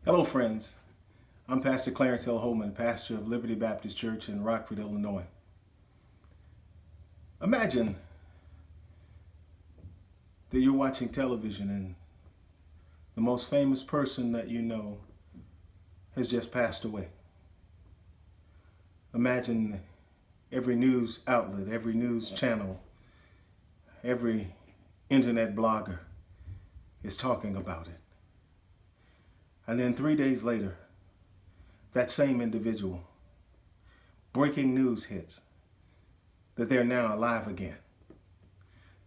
Hello, friends. I'm Pastor Clarence L Holman, pastor of Liberty Baptist Church in Rockford, Illinois. Imagine that you're watching television and the most famous person that you know has just passed away. Imagine every news outlet, every news channel, every internet blogger is talking about it. And then 3 days later, that same individual, breaking news hits that they're now alive again.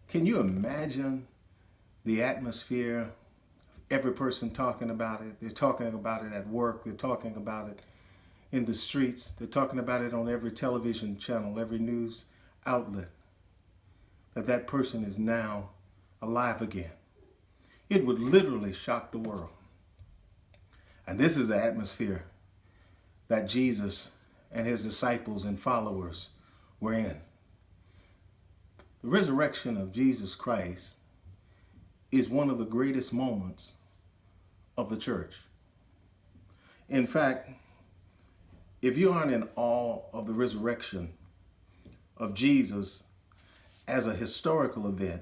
Can you imagine the atmosphere? Every person talking about it. They're talking about it at work. They're talking about it in the streets. They're talking about it on every television channel, every news outlet, that person is now alive again. It would literally shock the world. And this is the atmosphere that Jesus and his disciples and followers were in. The resurrection of Jesus Christ is one of the greatest moments of the church. In fact, if you aren't in awe of the resurrection of Jesus as a historical event,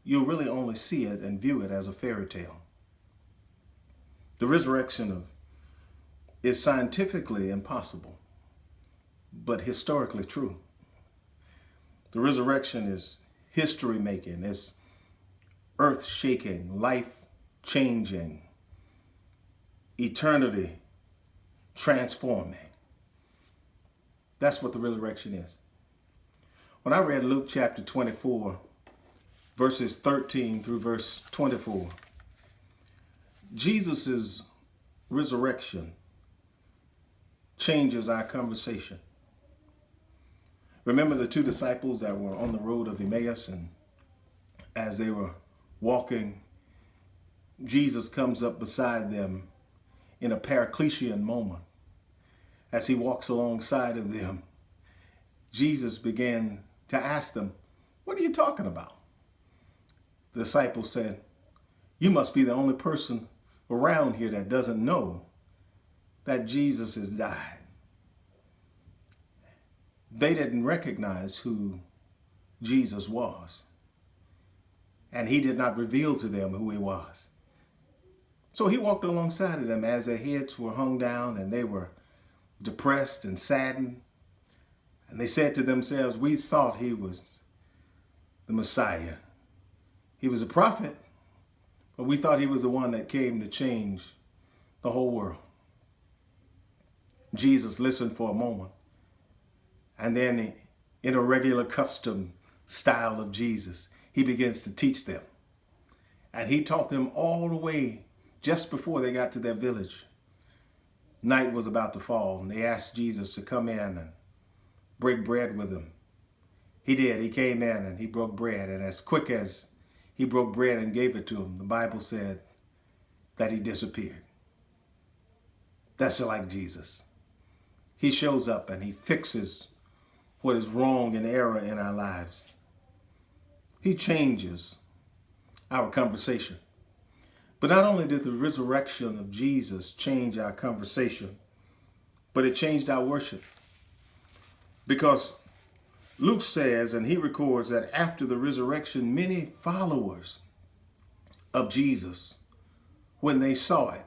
you'll really only see it and view it as a fairy tale. The resurrection is scientifically impossible, but historically true. The resurrection is history making, it's earth shaking, life changing, eternity transforming. That's what the resurrection is. When I read Luke chapter 24, verses 13 through verse 24, Jesus' resurrection changes our conversation. Remember the two disciples that were on the road of Emmaus, and as they were walking, Jesus comes up beside them in a Paraclesian moment. As he walks alongside of them, Jesus began to ask them, "What are you talking about?" The disciples said, "You must be the only person around here that doesn't know that Jesus has died." They didn't recognize who Jesus was, and he did not reveal to them who he was. So he walked alongside of them as their heads were hung down and they were depressed and saddened. And they said to themselves, "We thought he was the Messiah. He was a prophet, but we thought he was the one that came to change the whole world." Jesus listened for a moment, and then in a regular custom style of Jesus, he begins to teach them. And he taught them all the way just before they got to their village. Night was about to fall, and they asked Jesus to come in and break bread with them. He did. He came in and he broke bread, and as quick as he broke bread and gave it to them, the Bible said that he disappeared. That's just like Jesus. He shows up and he fixes what is wrong and error in our lives. He changes our conversation. But not only did the resurrection of Jesus change our conversation, but it changed our worship. Because Luke says, and he records, that after the resurrection, many followers of Jesus, when they saw it,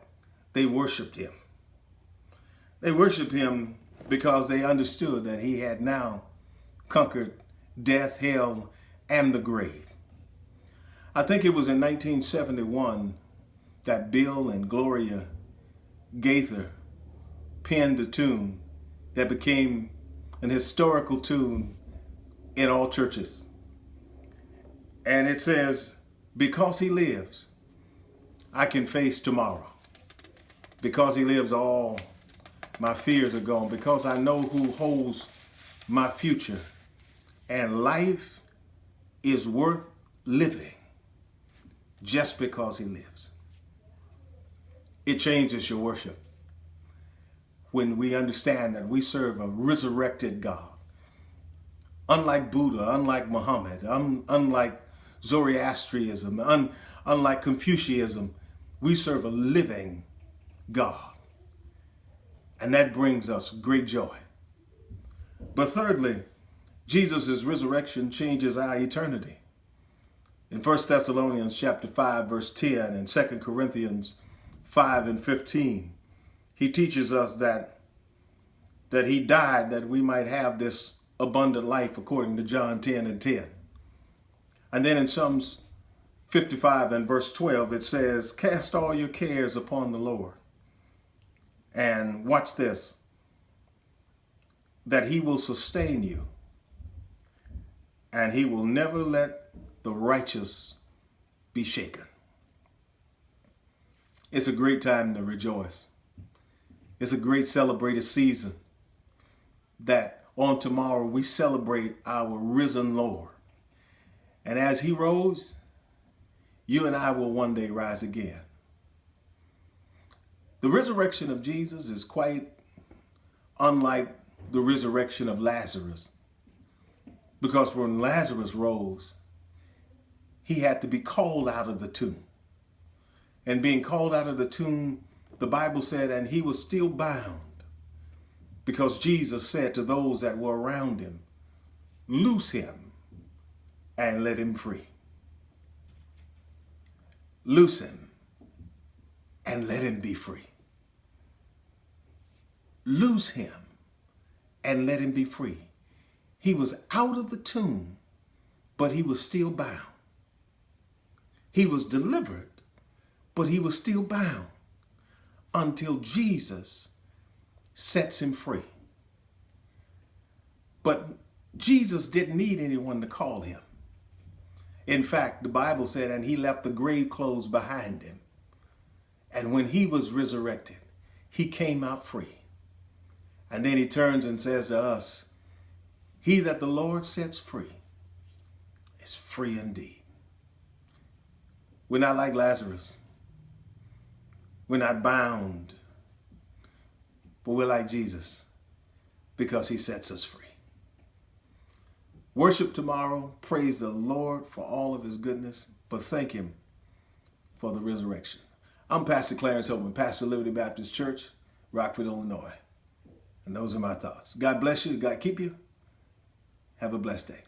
they worshiped him. They worshiped him because they understood that he had now conquered death, hell, and the grave. I think it was in 1971 that Bill and Gloria Gaither penned a tune that became an historical tune in all churches. And it says, "Because he lives, I can face tomorrow. Because he lives, all my fears are gone. Because I know who holds my future. And life is worth living just because he lives." It changes your worship when we understand that we serve a resurrected God. Unlike Buddha, unlike Muhammad, unlike Zoroastrianism, unlike Confucianism, we serve a living God. And that brings us great joy. But thirdly, Jesus' resurrection changes our eternity. In 1 Thessalonians chapter 5, verse 10, and 2 Corinthians 5 and 15, he teaches us that he died that we might have this abundant life according to John 10 and 10. And then in Psalms 55 and verse 12, it says, cast all your cares upon the Lord. And watch this, that he will sustain you, and he will never let the righteous be shaken. It's a great time to rejoice. It's a great celebrated season that on tomorrow we celebrate our risen Lord. And as he rose, you and I will one day rise again. The resurrection of Jesus is quite unlike the resurrection of Lazarus, because when Lazarus rose, he had to be called out of the tomb. And being called out of the tomb, the Bible said, and he was still bound, because Jesus said to those that were around him, loose him and let him free. Loose him and let him be free. Loose him and let him be free. He was out of the tomb, but he was still bound. He was delivered, but he was still bound until Jesus sets him free. But Jesus didn't need anyone to call him. In fact, the Bible said, and he left the grave clothes behind him. And when he was resurrected, he came out free. And then he turns and says to us, he that the Lord sets free is free indeed. We're not like Lazarus. We're not bound. But we're like Jesus because he sets us free. Worship tomorrow. Praise the Lord for all of his goodness, but thank him for the resurrection. I'm Pastor Clarence Holman, pastor of Liberty Baptist Church, Rockford, Illinois. And those are my thoughts. God bless you. God keep you. Have a blessed day.